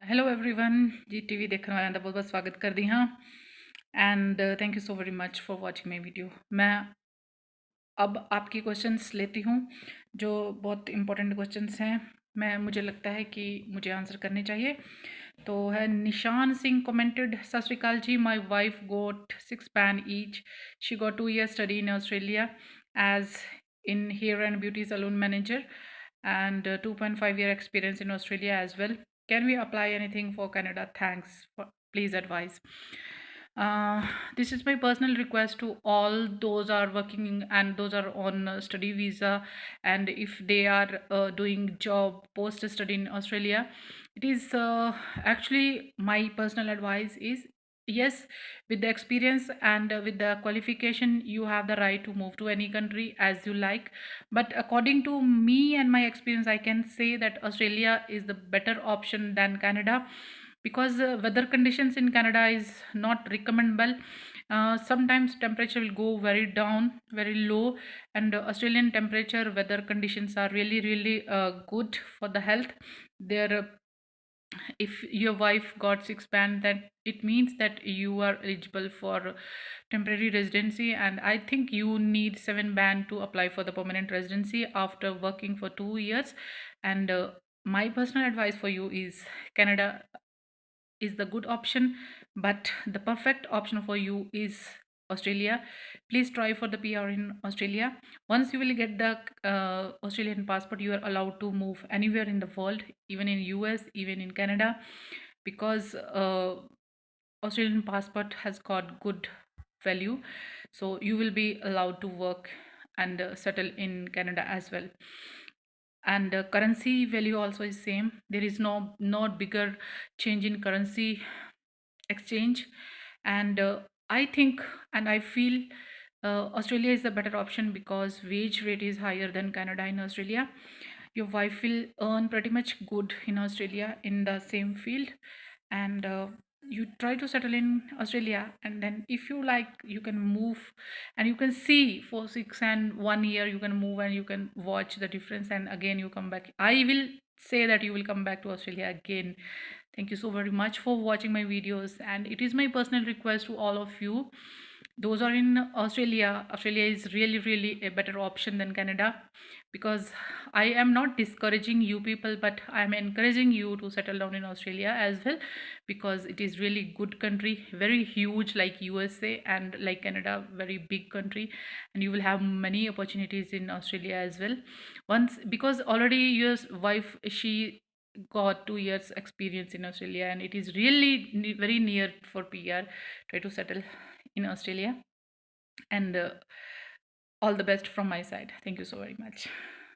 Hello everyone जी TV देखने वाले का बहुत बहुत स्वागत कर दी हाँ and thank you so very much for watching my video. मैं अब आपकी क्वेश्चंस लेती हूँ जो बहुत इंपॉर्टेंट क्वेश्चंस हैं। मुझे लगता है कि मुझे आंसर करने चाहिए। तो है निशान Singh commented, Sat Sri Akal ji, my wife got 6 pan each, she got 2 year study in Australia as in hair and beauty salon manager and 2.5 year experience in Australia as well. Can we apply anything for Canada? Thanks for please advise. uh, this is my personal request to all those are working and those are on study visa, and if they are doing job post study in Australia, it is actually my personal advice is yes, with the experience and with the qualification you have the right to move to any country as you like. But according to me and my experience, I can say that Australia is the better option than Canada, because weather conditions in Canada is not recommendable. Sometimes temperature will go very down, very low, and Australian temperature weather conditions are really good for the health. There if your wife got 6 band, that it means that you are eligible for temporary residency, and I think you need 7 band to apply for the permanent residency after working for 2 years. And my personal advice for you is Canada is the good option, but the perfect option for you is Australia. Please try for the PR in Australia. Once you will get the Australian passport, you are allowed to move anywhere in the world, even in US, even in Canada, because Australian passport has got good value. So you will be allowed to work and settle in Canada as well. And currency value also is same. There is not bigger change in currency exchange. And I think and I feel Australia is the better option because wage rate is higher than Canada. In Australia, your wife will earn pretty much good in Australia in the same field, and you try to settle in Australia, and then if you like you can move, and you can see for 6 and 1 year you can move and you can watch the difference, and again you come back. I will say that you will come back to Australia again. Thank you so very much for watching my videos, and it is my personal request to all of you those are in Australia. Australia is really a better option than Canada, because I am not discouraging you people, but I am encouraging you to settle down in Australia as well, because it is really good country, very huge like USA, and like Canada, very big country, and you will have many opportunities in Australia as well. Once, because already your wife, she got 2 years experience in Australia, and it is really very near for PR. Try to settle in Australia, and all the best from my side. Thank you so very much.